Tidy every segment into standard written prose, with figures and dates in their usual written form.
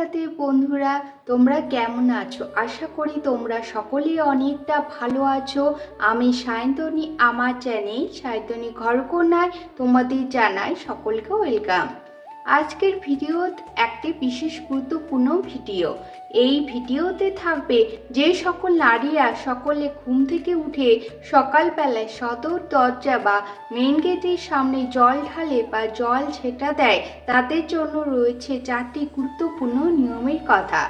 রাধে বন্ধুরা, তোমরা কেমন আছো? আশা করি তোমরা সকলেই অনেকটা ভালো আছো। আমি সায়ন্তনী, আমার চ্যানেল সায়ন্তনী ঘরকন্যায় তোমাদের জানাই সকলকে ওয়েলকাম। আজকের ভিডিও একটি বিশেষ গুরুত্বপূর্ণ ভিডিও। এই ভিডিওতে থাকবে যে সকল নারীরা সকলে ঘুম থেকে উঠে সকালবেলায় সদর দরজা বা মেন গেটের সামনে জল ঢালে বা জল ছেটা দেয়, তাদের জন্য রয়েছে 4টি গুরুত্বপূর্ণ নিয়মের কথা।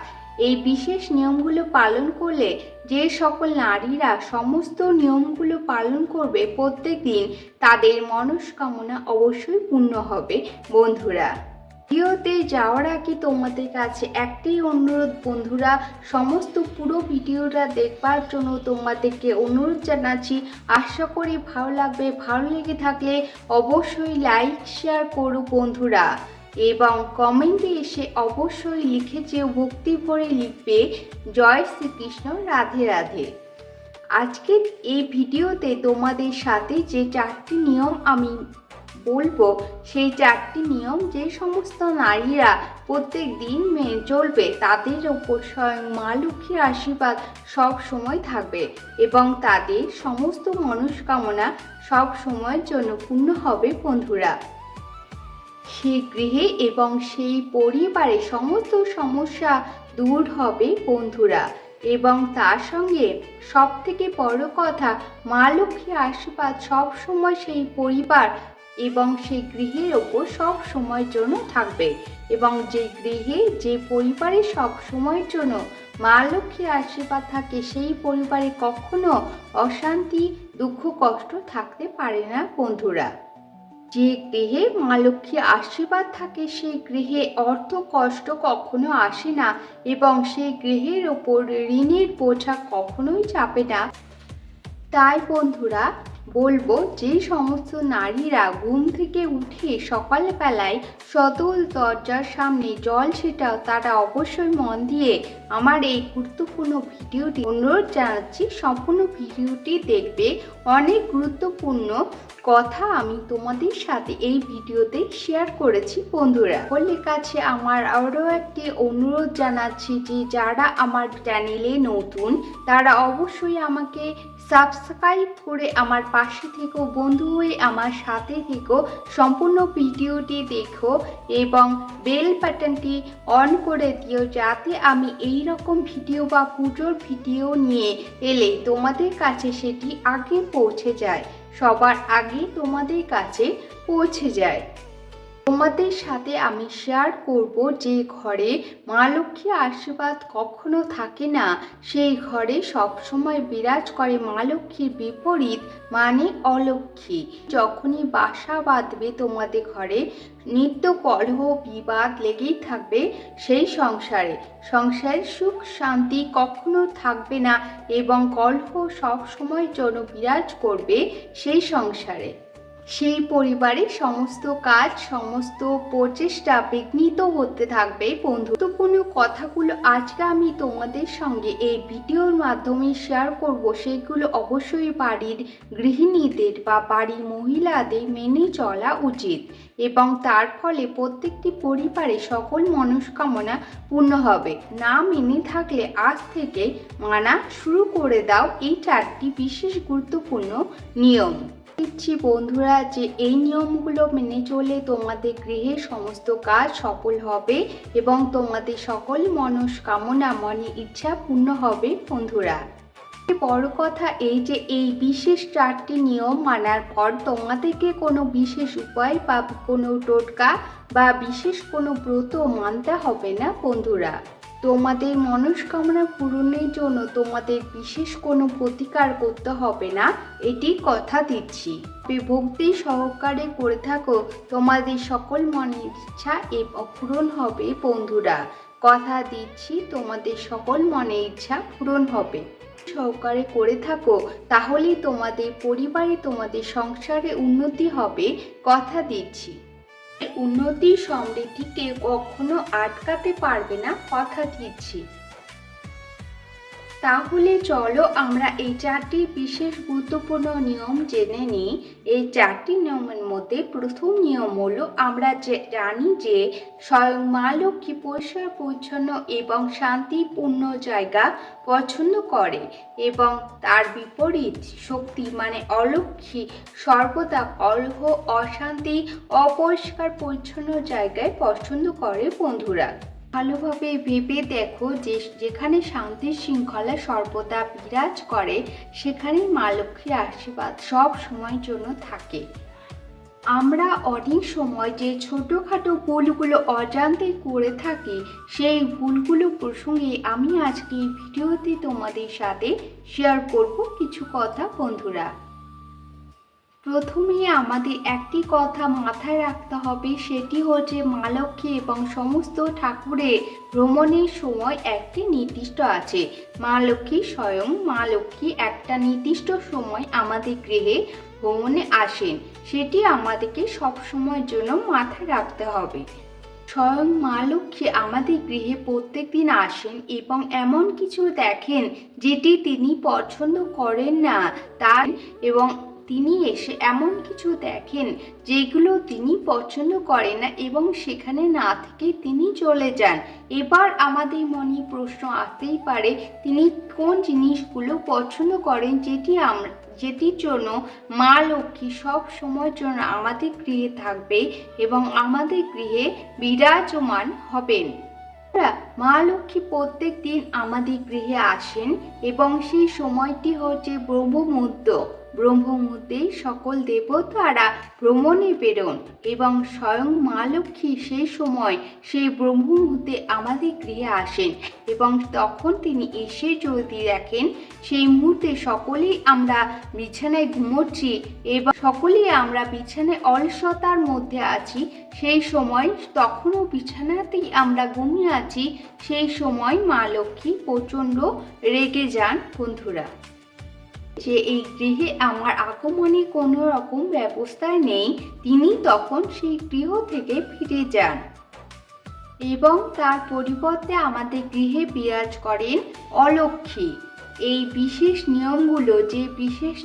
এই বিশেষ নিয়মগুলো পালন করলে যে সকল নারীরা সমস্ত নিয়মগুলো পালন করবে প্রত্যেক দিন, তাদের মনস্কামনা অবশ্যই পূর্ণ হবে। বন্ধুরা, ভিডিওতে যাওয়ার আগে তোমাদের কাছে একটাই অনুরোধ বন্ধুরা, সমস্ত পুরো ভিডিওটা দেখবার জন্য তোমাদেরকে অনুরোধ জানাচ্ছি। আশা করি ভালো লাগবে। ভালো লেগে থাকলে অবশ্যই লাইক শেয়ার করো বন্ধুরা, এবং কমেন্টে এসে অবশ্যই লিখেছে ভক্তি ভরে লিখবে জয় শ্রীকৃষ্ণ, রাধে রাধে। আজকের এই ভিডিওতে তোমাদের সাথে যে 4টি নিয়ম আমি বলবো, সেই 4টি নিয়ম যে সমস্ত নারীরা প্রত্যেক দিন মেনে চলবে, তাদের ওপর স্বয়ং মা লক্ষ্মীর আশীর্বাদ সব সময় থাকবে এবং তাদের সমস্ত মনস্কামনা সব সময়ের জন্য পূর্ণ হবে বন্ধুরা। সেই গৃহে এবং সেই পরিবারে সমস্ত সমস্যা দূর হবে বন্ধুরা, এবং তার সঙ্গে সব থেকে বড় কথা, মা লক্ষ্মীর আশীর্বাদ সব সময় সেই পরিবার এবং সেই গৃহের ওপর সব সময়ের জন্য থাকবে, এবং যে গৃহে যে পরিবারে সব সময়ের জন্য মা লক্ষ্মীর আশীর্বাদ থাকে, সেই পরিবারে কখনো অশান্তি, দুঃখ, কষ্ট থাকতে পারে না বন্ধুরা। যে গৃহে মা লক্ষ্মীর আশীর্বাদ থাকে, সেই গৃহে অর্থ কষ্ট কখনো আসে না, এবং সেই গৃহের ওপর ঋণের বোঝা কখনোই চাপে না। তাই বন্ধুরা বলবো, যে সমস্ত নারীরা ঘুম থেকে উঠে সকালবেলায় সদর দরজার সামনে জল ছেটাও, তারা অবশ্যই মন দিয়ে আমার এই গুরুত্বপূর্ণ ভিডিওটি অনুরোধ জানাচ্ছি, সম্পূর্ণ ভিডিওটি দেখবে। অনেক গুরুত্বপূর্ণ কথা আমি তোমাদের সাথে এই ভিডিওতে শেয়ার করেছি বন্ধুরা। সকলের কাছে আমার আরও একটি অনুরোধ জানাচ্ছি যে যারা আমার চ্যানেলে নতুন, তারা অবশ্যই আমাকে সাবস্ক্রাইব করে আমার পাশে থেকো, বন্ধু হয়ে আমার সাথে থেকো, সম্পূর্ণ ভিডিওটি দেখো এবং বেল বাটনটি অন করে দিও, যাতে আমি এই রকম ভিডিও বা পুজোর ভিডিও নিয়ে এলে তোমাদের কাছে সেটি আগে পৌঁছে যায়, সবার আগে তোমাদের কাছে পৌঁছে যায়। তোমাদের সাথে আমি শেয়ার করব যে ঘরে মা লক্ষ্মীর আশীর্বাদ কখনো থাকে না, সেই ঘরে সবসময় বিরাজ করে মা লক্ষ্মীর বিপরীত, মানে অলক্ষ্মী। যখনই বাসা বাঁধবে তোমাদের ঘরে, নিত্য কলহ বিবাদ লেগেই থাকবে সেই সংসারে সুখ শান্তি কখনো থাকবে না, এবং কলহ সব সময়ের জন্য বিরাজ করবে সেই সংসারে। সেই পরিবারে সমস্ত কাজ, সমস্ত প্রচেষ্টা বিঘ্নিত হতে থাকবে। বন্ধুত্বপূর্ণ কথাগুলো আজকে আমি তোমাদের সঙ্গে এই ভিডিওর মাধ্যমে শেয়ার করব, সেগুলো অবশ্যই বাড়ির গৃহিণীদের বা বাড়ির মহিলাদের মেনে চলা উচিত, এবং তার ফলে প্রত্যেকটি পরিবারে সকল মনস্কামনা পূর্ণ হবে। না মেনে থাকলে আজ থেকে মানা শুরু করে দাও এই 4টি বিশেষ গুরুত্বপূর্ণ নিয়ম। দিচ্ছি বন্ধুরা যে এই নিয়মগুলো মেনে চলে তোমাদের গৃহের সমস্ত কাজ সফল হবে এবং তোমাদের সকল মনস্কামনা, মনে ইচ্ছা পূর্ণ হবে বন্ধুরা। বড় কথা এই যে এই বিশেষ 4টি নিয়ম মানার পর তোমাদেরকে কোনো বিশেষ উপায় বা কোনো টোটকা বা বিশেষ কোনো ব্রত মানতে হবে না বন্ধুরা। তোমাদের মনস্কামনা পূরণের জন্য তোমাদের বিশেষ কোনো প্রতিকার করতে হবে না, এটি কথা দিচ্ছি। ভক্তি সহকারে করে থাকো, তোমাদের সকল মনের ইচ্ছা পূরণ হবে বন্ধুরা। কথা দিচ্ছি, তোমাদের সকল মনের ইচ্ছা পূরণ হবে। সহকারে করে থাকো, তাহলেই তোমাদের পরিবারে, তোমাদের সংসারে উন্নতি হবে, কথা দিচ্ছি। উন্নতি সমৃদ্ধিকে কখনো আটকাতে পারবে না, কথা দিচ্ছি। তাহলে চলো আমরা এই 4টি বিশেষ গুরুত্বপূর্ণ নিয়ম জেনে নিই। এই 4টি নিয়মের মধ্যে প্রথম নিয়ম হলো আমরা জানি যে স্বয়ং মা লক্ষ্মী পরিষ্কার পরিচ্ছন্ন এবং শান্তিপূর্ণ জায়গা পছন্দ করে এবং তার বিপরীত শক্তি মানে অলক্ষ্মী সর্বদা কলহ, অশান্তি, অপরিষ্কার পরিচ্ছন্ন জায়গায় পছন্দ করে। বন্ধুরা, ভালোভাবে ভেবে দেখো যে যেখানে শান্তি শৃঙ্খলা সর্বদা বিরাজ করে সেখানে মা লক্ষ্মীর আশীর্বাদ সব সময়ের জন্য থাকে। আমরা অনেক সময় যে ছোটোখাটো ভুলগুলো অজান্তে করে থাকি, সেই ভুলগুলো প্রসঙ্গে আমি আজকে এই ভিডিওতে তোমাদের সাথে শেয়ার করব কিছু কথা। বন্ধুরা, প্রথমে আমাদের একটি কথা মাথায় রাখতে হবে, সেটি হচ্ছে মা লক্ষ্মী এবং সমস্ত ঠাকুরের ভ্রমণের সময় একটি নির্দিষ্ট আছে। মা লক্ষ্মী স্বয়ং মা লক্ষ্মী একটা নির্দিষ্ট সময় আমাদের গৃহে ভ্রমণে আসেন, সেটি আমাদেরকে সব সময়ের জন্য মাথায় রাখতে হবে। স্বয়ং মা লক্ষ্মী আমাদের গৃহে প্রত্যেক দিন আসেন এবং এমন কিছু দেখেন যেটি তিনি পছন্দ করেন না তার, এবং তিনি এসে এমন কিছু দেখেন যেগুলো তিনি পছন্দ করেন না এবং সেখানে না থেকে তিনি চলে যান। এবার আমাদের মনে প্রশ্ন আসতেই পারে, তিনি কোন জিনিসগুলো পছন্দ করেন যেটির জন্য মা লক্ষ্মী সব সময়ের জন্য আমাদের গৃহে থাকবে এবং আমাদের গৃহে বিরাজমান হবেন। মা লক্ষ্মী প্রত্যেক দিন আমাদের গৃহে আসেন এবং সেই সময়টি হচ্ছে ব্রহ্মমুহূর্তে সকল দেবতারা ভ্রমণে বেরোন এবং স্বয়ং মা লক্ষ্মী সেই সময় সেই ব্রহ্মমুহূর্তে আমাদের গৃহে আসেন এবং তখন তিনি এসে যদি দেখেন সেই মুহূর্তে সকলেই আমরা বিছানায় ঘুমোচ্ছি এবং সকলেই আমরা বিছানায় অলসতার মধ্যে আছি, সেই সময় তখনও বিছানাতেই আমরা ঘুমিয়ে আছি, সেই সময় মা লক্ষ্মী প্রচণ্ড রেগে যান। বন্ধুরা, যে এই গৃহে আমার আগমনে কোনো রকম ব্যবস্থা নেই, তিনি তখন সেই গৃহ থেকে ফিরে যান এবং তার পরিবর্তে আমাদের গৃহে বিরাজ করেন অলক্ষ্মী। এই বিশেষ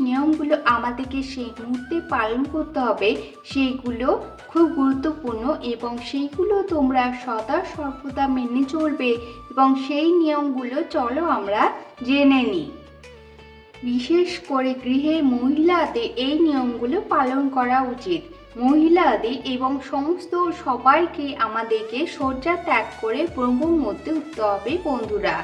নিয়মগুলো আমাদেরকে সেই মুহূর্তে পালন করতে হবে, সেইগুলো খুব গুরুত্বপূর্ণ এবং সেইগুলো তোমরা সদা সর্বদা মেনে চলবে এবং সেই নিয়মগুলো চলো আমরা জেনে নিই। বিশেষ করে গৃহে মহিলাদের এই নিয়মগুলো পালন করা উচিত। মহিলাদের এবং সমস্ত সবাইকে আমাদেরকে শয্যা ত্যাগ করে ব্রহ্মমুহূর্তে উঠতে হবে। বন্ধুরা,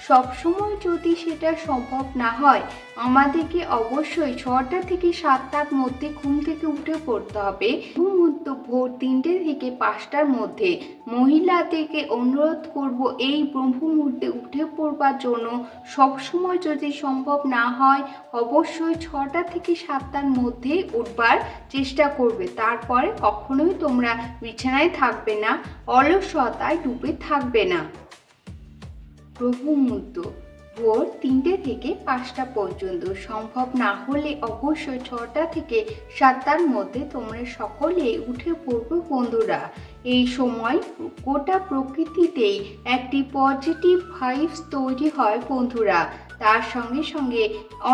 সবসময় যদি সেটা সম্ভব না হয়, আমাদেরকে অবশ্যই 6টা থেকে 7টার মধ্যে ঘুম থেকে উঠে পড়তে হবে। মুহূর্ত ভোর 3টে থেকে 5টার মধ্যে মহিলাদেরকে অনুরোধ করব এই ব্রহ্ম মুহূর্তে উঠে পড়বার জন্য। সবসময় যদি সম্ভব না হয়, অবশ্যই 6টা থেকে 7টার মধ্যে উঠবার চেষ্টা করবে। তারপরে কখনোই তোমরা বিছানায় থাকবে না, অলসতায় ডুবে থাকবে না। ব্রহ্মমুহূর্ত ভোর 3টে থেকে 5টা পর্যন্ত, সম্ভব না হলে অবশ্যই 6টা থেকে 7টার মধ্যে তোমরা সকলে উঠে পড়বে। বন্ধুরা, এই সময় গোটা প্রকৃতিতেই একটি পজিটিভ ভাইবস তৈরি হয়। বন্ধুরা, তার সঙ্গে সঙ্গে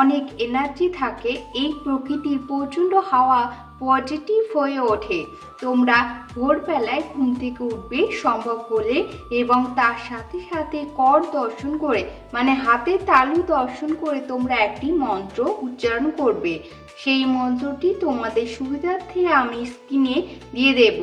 অনেক এনার্জি থাকে, এই প্রকৃতির প্রচণ্ড হাওয়া পজিটিভ হয়ে ওঠে। তোমরা ভোরবেলায় ঘুম থেকে উঠবে সম্ভব হলে এবং তার সাথে সাথে কর দর্শন করে মানে হাতের তালু দর্শন করে তোমরা একটি মন্ত্র উচ্চারণ করবে। সেই মন্ত্রটি তোমাদের সুবিধার্থে আমি স্ক্রিনে দিয়ে দেব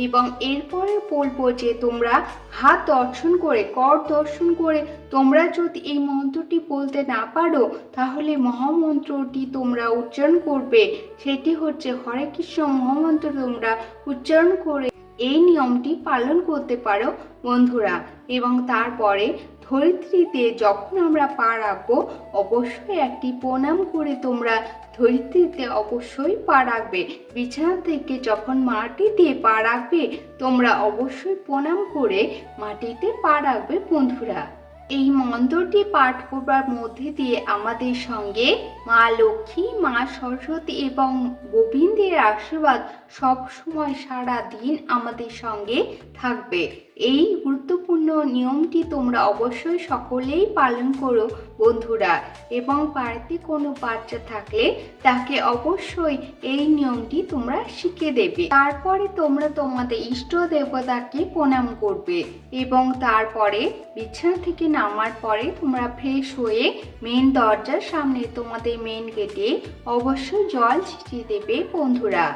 এবং এরপরে বলবো যে তোমরা হাত দর্শন করে কর দর্শন করে তোমরা যদি এই মন্ত্রটি বলতে না পারো, তাহলে মহামন্ত্রটি তোমরা উচ্চারণ করবে। সেটি হচ্ছে হরে কৃষ্ণ মহামন্ত্র তোমরা উচ্চারণ করে এই নিয়মটি পালন করতে পারো। বন্ধুরা, এবং তারপরে ধরিত্রীতে যখন আমরা পা রাখবো, অবশ্যই একটি প্রণাম করে তোমরা ধরিত্রীতে অবশ্যই পা রাখবে। বিছানা থেকে যখন মাটিতে পা রাখবে, তোমরা অবশ্যই প্রণাম করে মাটিতে পা রাখবে। বন্ধুরা, এই মন্ত্রটি পাঠ করবার মধ্যে দিয়ে আমাদের সঙ্গে মা লক্ষ্মী, মা সরস্বতী এবং গোবিন্দের আশীর্বাদ সব সময় সারা দিন আমাদের সঙ্গে থাকবে। এই গুরুত্বপূর্ণ নিয়মটি তোমরা অবশ্যই সকলেই পালন করো বন্ধুরা, এবং বাড়িতে কোনো বাচ্চা থাকলে তাকে অবশ্যই এই নিয়মটি তোমরা শিখিয়ে দেবে। তারপরে তোমরা তোমাদের ইষ্ট দেবতাকে প্রণাম করবে এবং তারপরে বিছানা থেকে নামার পরে তোমরা ফ্রেশ হয়ে মেন দরজার সামনে তোমাদের মেন গেটে অবশ্যই জল ছিটিয়ে দেবে বন্ধুরা।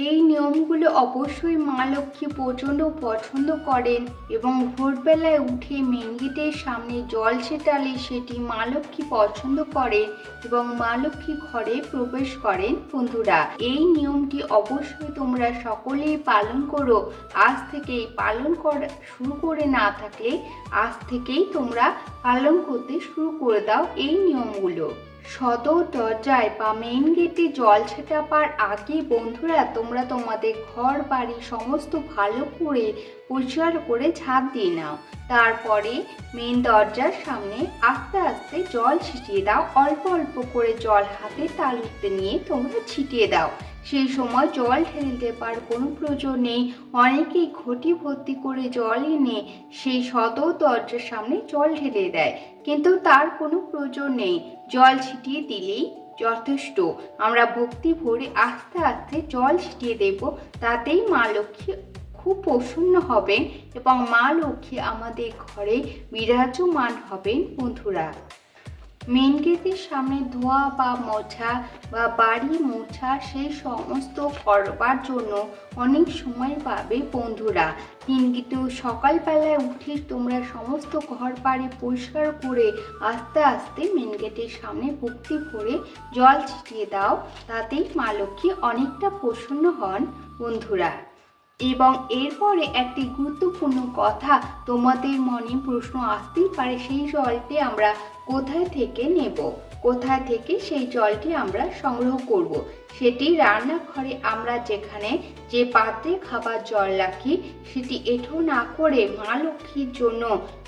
এই নিয়মগুলো অবশ্যই মা লক্ষ্মী প্রচণ্ড পছন্দ করেন এবং ভোরবেলায় উঠে মেন গেটের সামনে জল ছেটালে সেটি মা লক্ষ্মী পছন্দ করেন এবং মা লক্ষ্মী ঘরে প্রবেশ করেন বন্ধুরা। এই নিয়মটি অবশ্যই তোমরা সকলেই পালন করো। আজ থেকেই পালন করা শুরু করে না থাকলে আজ থেকেই তোমরা পালন করতে শুরু করে দাও এই নিয়মগুলো। সদর দরজায় বা মেইন গেটে জল ছেটাবার আগে বন্ধুরা তোমরা তোমাদের ঘর বাড়ি সমস্ত ভালো করে পরিষ্কার করে ঝাঁট দিয়ে নাও। তারপরে মেইন দরজার সামনে আস্তে আস্তে জল ছিটিয়ে দাও। অল্প অল্প করে জল হাতে তালুতে নিয়ে তোমরা ছিটিয়ে দাও। সেই সময় জল ঢেলে দেবার কোনো প্রয়োজন নেই। অনেকেই ঘটি ভর্তি করে জল এনে সেই সদর দরজার সামনে জল ঢেলে দেয়, কিন্তু তার কোনো প্রয়োজন নেই। জল ছিটিয়ে দিলেই যথেষ্ট। আমরা ভক্তি ভরে আস্তে আস্তে জল ছিটিয়ে দেব, তাতেই মা লক্ষ্মী খুব প্রসন্ন হবেন এবং মা লক্ষ্মী আমাদের ঘরে বিরাজমান হবেন বন্ধুরা। মেন গেটের সামনে ধোয়া বা মোছা বা বাড়ি মোছা সেই সমস্ত করবার জন্য অনেক সময় পাবে বন্ধুরা, কিন্তু সকালবেলায় উঠে তোমরা সমস্ত ঘর বাড়ি পরিষ্কার করে আস্তে আস্তে মেন গেটের সামনে ভক্তি ভরে জল ছিটিয়ে দাও, তাতেই মা লক্ষ্মী অনেকটা প্রসন্ন হন বন্ধুরা। এবং এরপরে একটি গুরুত্বপূর্ণ কথা তোমাদের মনে প্রশ্ন আসতেই পারে, সেই জলটি আমরা কোথায় থেকে নেব, কোথায় থেকে সেই জলটি আমরা সংগ্রহ করব। সেটি রান্নাঘরে আমরা যেখানে যে পাত্রে খাবার জল রাখি সেটি এঁঠো না করে মা লক্ষ্মীর জন্য,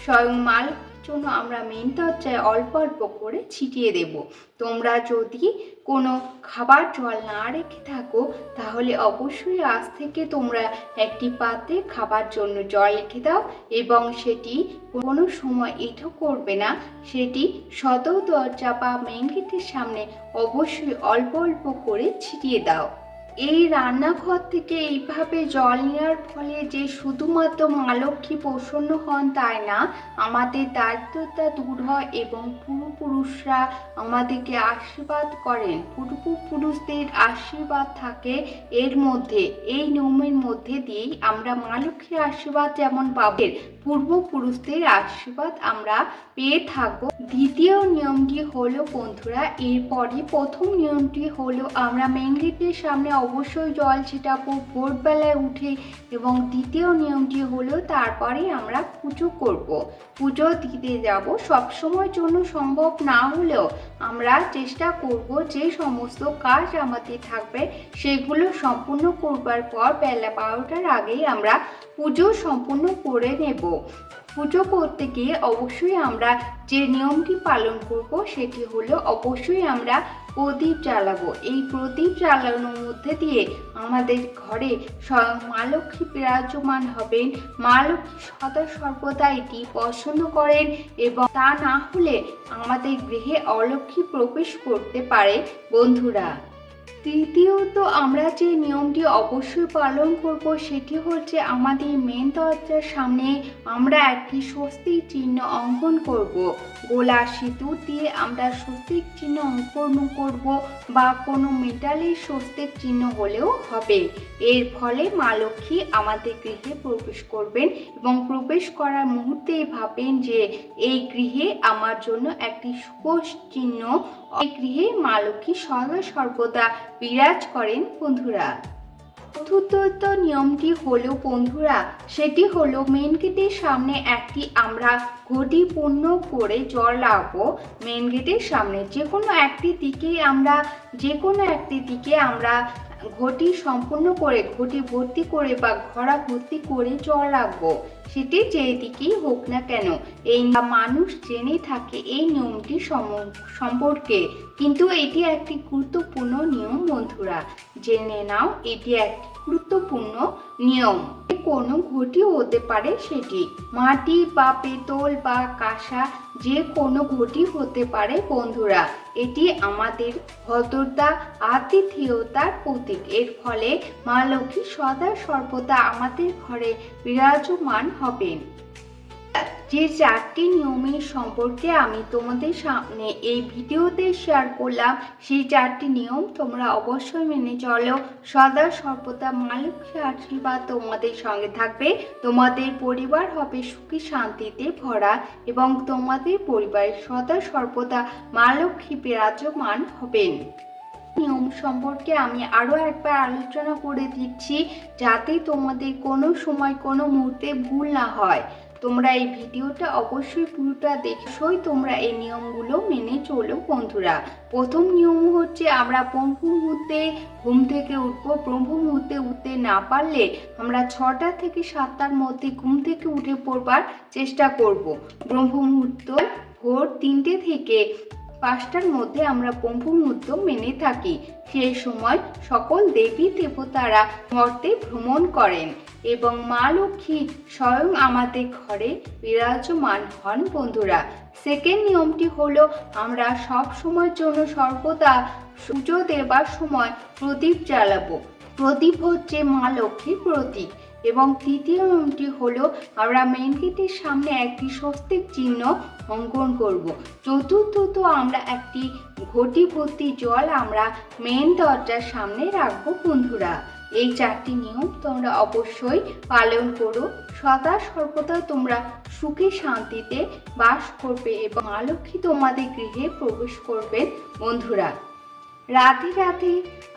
স্বয়ং মা লক্ষ্মীর জন্য আমরা মেন দরজায় অল্প অল্প করে ছিটিয়ে দেব। তোমরা যদি কোনো খাবার জল না রেখে থাকো তাহলে অবশ্যই আজ থেকে তোমরা একটি পাত্রে খাবার জন্য জল রেখে দাও এবং সেটি কোনো সময় এঁঠো করবে না। সেটি সদর দরজা বা মেন গেটের সামনে অবশ্যই অল্প অল্প করে ছিটিয়ে দাও। এই রান্নাঘর থেকে এইভাবে জল নেওয়ার ফলে যে শুধুমাত্র মা লক্ষ্মী প্রসন্ন হন তাই না, আমাদের দারিদ্রতা দূর হয় এবং পূর্বপুরুষরা আমাদেরকে আশীর্বাদ করেন। পূর্বপুরুষদের আশীর্বাদ থাকে এর মধ্যে, এই নিয়মের মধ্যে দিয়েই আমরা মা লক্ষ্মীর আশীর্বাদ যেমন পাবো, পূর্বপুরুষদের আশীর্বাদ আমরা পেয়ে থাকবো। দ্বিতীয় নিয়মটি হলো বন্ধুরা, এরপরে প্রথম নিয়মটি হলো আমরা মেন গেটের সামনে অবশ্যই জল ছিটাবো ভোরবেলায় উঠে, এবং দ্বিতীয় নিয়মটি হলো তারপরে আমরা পুজো করব, পুজো দিতে যাব। সবসময়ের জন্য সম্ভব না হলেও আমরা চেষ্টা করব যে সমস্ত কাজ আমাদের থাকবে সেগুলো সম্পূর্ণ করবার পর বেলা 12টার আগেই আমরা পুজো সম্পূর্ণ করে নেব। পুজো করতে গিয়ে অবশ্যই আমরা যে নিয়মটি পালন করব সেটি হলো অবশ্যই আমরা প্রদীপ জ্বালাবো। এই প্রদীপ জ্বালানোর মধ্যে দিয়ে আমাদের ঘরে স্বয়ং মা লক্ষ্মী বিরাজমান হবেন। মা লক্ষ্মী সদা সর্বদা এটি পছন্দ করেন এবং তা না হলে আমাদের গৃহে অলক্ষ্মী প্রবেশ করতে পারে বন্ধুরা। তৃতীয়ত আমরা যে নিয়মটি অবশ্যই পালন করব সেটি হচ্ছে আমাদের মেন দরজার সামনে আমরা একটি স্বস্তিক চিহ্ন অঙ্কন করব। গোলা সিঁদুর দিয়ে আমরা স্বস্তিক চিহ্ন অঙ্কন করব বা কোনো মেটালের স্বস্তিক চিহ্ন হলেও হবে। এর ফলে মা লক্ষ্মী আমাদের গৃহে প্রবেশ করবেন এবং প্রবেশ করার মুহূর্তেই ভাবেন যে এই গৃহে আমার জন্য একটি শুভ চিহ্ন, এই গৃহে মা লক্ষ্মী সদা সর্বদা বিরাজ করেন বন্ধুরা। চতুর্থ নিয়মটি হলো বন্ধুরা, সেটি হলো মেন গেটের সামনে একটি আমরা ঘটি পূর্ণ করে জল রাখবো। মেন গেটের সামনে যে কোনো একটি দিকে আমরা ঘটি সম্পূর্ণ করে, ঘটি ভর্তি করে বা ঘড়া ভর্তি করে জল রাখবো। সেটি যেদিকেই হোক না কেন, এই মানুষ জেনে থাকে এই নিয়মটি সম্পর্কে, কিন্তু এটি একটি গুরুত্বপূর্ণ নিয়ম বন্ধুরা, জেনে নাও এটি একটি গুরুত্বপূর্ণ নিয়ম। কোনো ঘটি হতে পারে সেটি মাটি বা পেতল বা কাঁসা, যে কোনো ঘটি হতে পারে বন্ধুরা। এটি আমাদের ভদ্রতা আতিথেয়তার প্রতীক। এর ফলে মা লক্ষ্মী সদা সর্বদা আমাদের ঘরে বিরাজমান হবেন। যে 4টি নিয়মের সম্পর্কে আমি তোমাদের সামনে এই ভিডিওতে শেয়ার করলাম, সেই 4টি নিয়ম তোমরা অবশ্যই মেনে চলো। সদা সর্বদা মা লক্ষ্মীর আশীর্বাদ তোমাদের সঙ্গে থাকবে। তোমাদের পরিবার হবে সুখী শান্তিতে ভরা এবং তোমাদের পরিবারে সদা সর্বদা মা লক্ষ্মী বিরাজমান হবেন। নিয়ম সম্পর্কে আমি আরও একবার আলোচনা করে দিচ্ছি, যাতে তোমাদের কোনো সময় কোনো মুহূর্তে ভুল না হয়। তোমরা এই ভিডিওটা অবশ্যই পুরোটা দেখোই তোমরা এই নিয়মগুলো মেনে চলো বন্ধুরা। প্রথম নিয়ম হচ্ছে আমরা ব্রহ্ম মুহূর্তে ঘুম থেকে উঠবো। ব্রহ্ম মুহূর্তে উঠতে না পারলে আমরা 6টা থেকে 7টার মধ্যে ঘুম থেকে উঠে পড়বার চেষ্টা করব। ব্রহ্ম মুহূর্ত ভোর 3টে থেকে 5টার মধ্যে আমরা ব্রহ্ম মুহূর্ত মেনে থাকি। সেই সময় সকল দেবী দেবতারা মর্তে ভ্রমণ করেন এবং মা লক্ষ্মী স্বয়ং আমাদের ঘরে বিরাজমান হন বন্ধুরা। সেকেন্ড নিয়মটি হলো আমরা সব সময়ের জন্য সর্বদা পুজো দেবার সময় প্রদীপ জ্বালাবো। প্রদীপ হচ্ছে মা লক্ষ্মীর প্রতীক। এবং তৃতীয় নিয়মটি হলো আমরা মেন গেটের সামনে একটি স্বস্তিক চিহ্ন অঙ্কন করব। চতুর্থত আমরা একটি ঘটি ভর্তি জল আমরা মেন দরজার সামনে রাখবো বন্ধুরা। এই 4টি নিয়ম তোমরা অবশ্যই পালন করো। সদা সর্বদা তোমরা সুখে শান্তিতে বাস করবে এবং মা লক্ষ্মী তোমাদের গৃহে প্রবেশ করবেন বন্ধুরা। রাধে রাধে।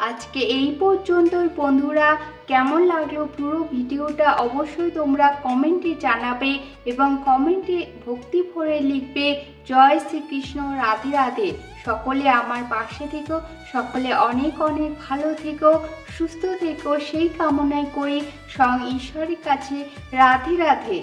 আজকে এই পর্যন্তই বন্ধুরা। কেমন লাগলো পুরো ভিডিওটা অবশ্যই তোমরা কমেন্টে জানাবে এবং কমেন্টে ভক্তি ভরে লিখবে জয় শ্রীকৃষ্ণ, রাধে রাধে। সকলে আমার পাশে থেকো, সকলে অনেক অনেক ভালো থেকো, সুস্থ থেকো, সেই কামনাই করি স্বয়ং ঈশ্বরের কাছে। রাধে রাধে।